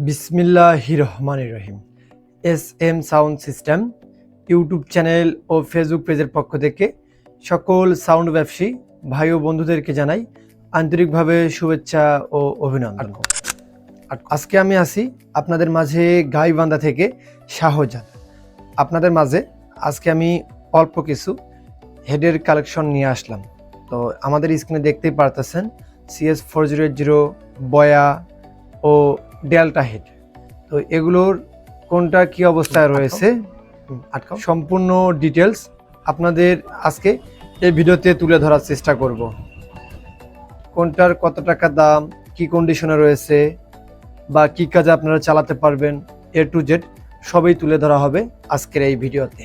বিসমিল্লাহির রহমানির রহিম। S sound system YouTube channel ও ফেসবুক পেজের পক্ষ থেকে সকল সাউন্ড ব্যবসায়ী ভাই ও বন্ধুদেরকে জানাই আন্তরিকভাবে শুভেচ্ছা ও অভিনন্দন। আজকে আমি আছি আপনাদের মাঝে গাইবান্ধা থেকে শাহজাদ। আপনাদের মাঝে আজকে আমি অল্প কিছু হেডের কালেকশন নিয়ে আসলাম। তো আমাদের স্ক্রিনে দেখতেই পারতেছেন CS4080 বয়া ও ডেল্টা হেড। তো এগুলোর কোনটা কি অবস্থায় রয়েছে সম্পূর্ণ ডিটেলস আপনাদের আজকে এই ভিডিওতে তুলে ধরার চেষ্টা করব। কোনটার কত টাকা দাম, কি কন্ডিশনে রয়েছে বা কি কাজে আপনারা চালাতে পারবেন, A to Z সবই তুলে ধরা হবে আজকের এই ভিডিওতে।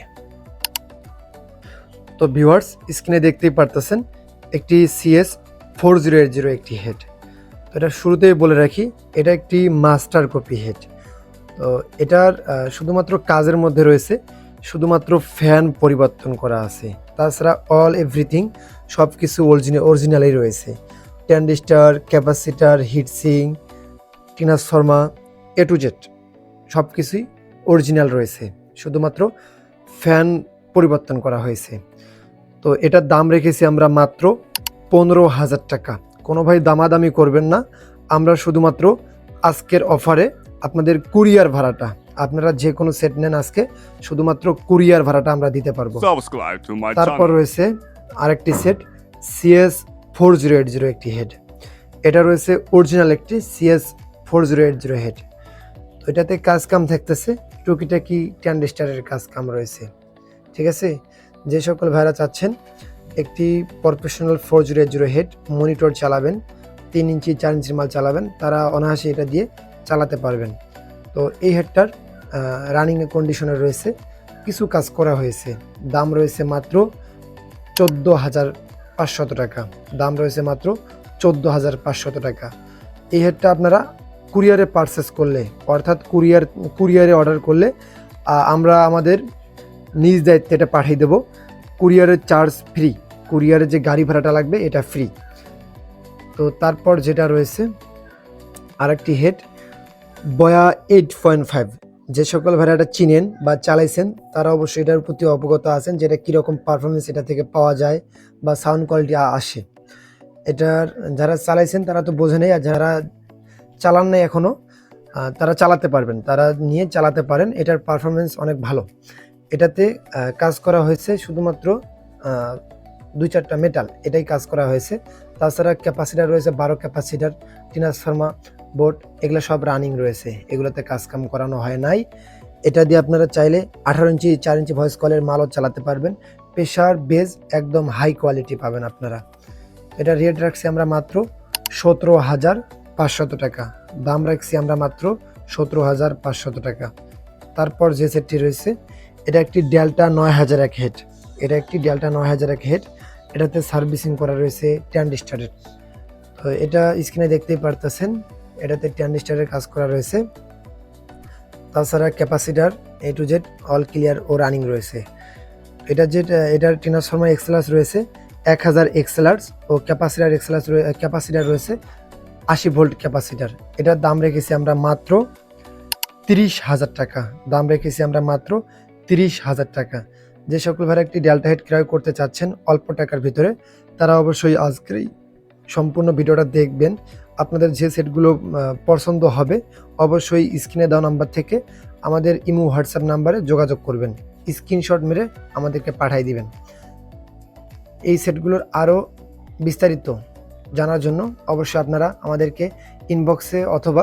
তো ভিউয়ার্স, স্ক্রিনে দেখতেই পারতেছেন একটি CS4080 একটি হেড। তো এটা শুরুতেই বলে রাখি, এটা একটি মাস্টার কপি হেড। তো এটার শুধুমাত্র কাজের মধ্যে রয়েছে শুধুমাত্র ফ্যান পরিবর্তন করা আছে, তাছাড়া অল এভরিথিং সব কিছু অরিজিনালই রয়েছে। Transistor, capacitor, heat sink, transformer A to Z সব কিছুই অরিজিনাল রয়েছে, শুধুমাত্র ফ্যান পরিবর্তন করা হয়েছে। তো এটার দাম রেখেছি আমরা মাত্র 15,000 টাকা। কোনো ভাই দামাদামি করবেন না, আমরা শুধুমাত্র আজকের অফারে আপনাদের কুরিয়ার ভাড়াটা, আপনারা যে কোনো সেট নেন আজকে শুধুমাত্র কুরিয়ার ভাড়াটা আমরা দিতে পারবো। তারপর রয়েছে আরেকটি সেট CS4080 একটি হেড। এটা রয়েছে অরিজিনাল একটি CS4080 হেড। তো এটাতে কাজ কাম থাকতেছে টুকিটাকি ট্রানজিস্টারের কাজ কাম রয়েছে, ঠিক আছে। যে সকল ভাইরা চাচ্ছেন একটি প্রফেশনাল 4080 হেড মনিটর চালাবেন, 3 ইঞ্চি 4 ইঞ্চির মাল চালাবেন, তারা অনায়াসে এটা দিয়ে চালাতে পারবেন। তো এই হেডটার রানিং কন্ডিশনে রয়েছে, কিছু কাজ করা হয়েছে। দাম রয়েছে মাত্র 14,500 টাকা। দাম রয়েছে মাত্র 14,500 টাকা। এই হেডটা আপনারা কুরিয়ারে পারচেস করলে, অর্থাৎ কুরিয়ারে অর্ডার করলে আমরা আমাদের নিজ দায়িত্বে এটা পাঠিয়ে দেব। কুরিয়ারের চার্জ ফ্রি, কুরিয়ারের যে গাড়ি ভাড়াটা লাগবে এটা ফ্রি। তো তারপর যেটা রয়েছে আরেকটি হেড বয়া 8.5। যে সকল ভাড়াটা চিনেন বা চালাইছেন তারা অবশ্যই এটার প্রতি অবগত আছেন, যেটা কীরকম পারফরমেন্স এটা থেকে পাওয়া যায় বা সাউন্ড কোয়ালিটি আসে। এটার যারা চালাইছেন তারা তো বোঝে নেই, আর যারা চালান নাই এখনও তারা চালাতে পারবেন, তারা নিয়ে চালাতে পারেন। এটার পারফরমেন্স অনেক ভালো। এটাতে কাজ করা হয়েছে শুধুমাত্র 2-4টা মেটাল, এটাই কাজ করা হয়েছে। তাছাড়া ক্যাপাসিটার রয়েছে 12 ক্যাপাসিটার, ট্রান্সফর্মার বোর্ড, এগুলো সব রানিং রয়েছে, এগুলোতে কাজ কাম করানো হয় নাই। এটা দিয়ে আপনারা চাইলে 18 ইঞ্চি 4 ইঞ্চি ভয়েস কলের মালও চালাতে পারবেন। প্রেশার বেজ একদম হাই কোয়ালিটি পাবেন আপনারা। এটা রেট রাখছি আমরা মাত্র 17,500 টাকা। দাম রাখছি আমরা মাত্র 17,500 টাকা। তারপর যে সেটটি রয়েছে এটা একটি ডেল্টা 9001 হেড। এটা একটি ডেল্টা 9001 হেড। এটাতে সার্ভিসিং করা রয়েছে ট্রানজিস্টারের। তো এটা স্ক্রিনে দেখতেই পারতেছেন, এটাতে ট্রানজিস্টারের কাজ করা রয়েছে। তাছাড়া capacitor A to Z all clear ও রানিং রয়েছে। এটার ট্রান্সফর্মার এক্সেলার্স রয়েছে 1000 এক্সেলার্স ও ক্যাপাসিটার রয়েছে 80 ভোল্ট ক্যাপাসিটার। এটার দাম রেখেছি আমরা মাত্র 30,000 টাকা। দাম রেখেছি আমরা মাত্র 30,000 টাকা। যে সকল ভাইরা একটি ডেল্টা হেড ক্রয় করতে চাচ্ছেন অল্প টাকার ভিতরে, তারা অবশ্যই আজকেই সম্পূর্ণ ভিডিওটা দেখবেন। আপনাদের যে সেটগুলো পছন্দ হবে অবশ্যই স্ক্রিনে দেওয়া নাম্বার থেকে আমাদের ইমো হোয়াটসঅ্যাপ নাম্বারে যোগাযোগ করবেন, স্ক্রিনশট মেরে আমাদেরকে পাঠিয়ে দিবেন। এই সেটগুলোর আরও বিস্তারিত জানার জন্য অবশ্যই আপনারা আমাদেরকে ইনবক্সে অথবা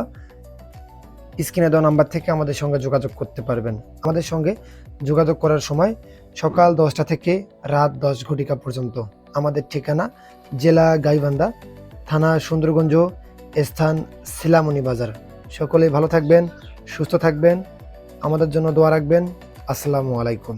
স্ক্রিনে দেওয়া নাম্বার থেকে আমাদের সঙ্গে যোগাযোগ করতে পারবেন। আমাদের সঙ্গে যোগাযোগ করার সময় সকাল 10টা থেকে রাত 10 ঘটিকা পর্যন্ত। আমাদের ঠিকানা জেলা গাইবান্ধা, থানা সুন্দরগঞ্জ, স্থান শিলামণি বাজার। সকলেই ভালো থাকবেন, সুস্থ থাকবেন, আমাদের জন্য দোয়া রাখবেন। আসসালামু আলাইকুম।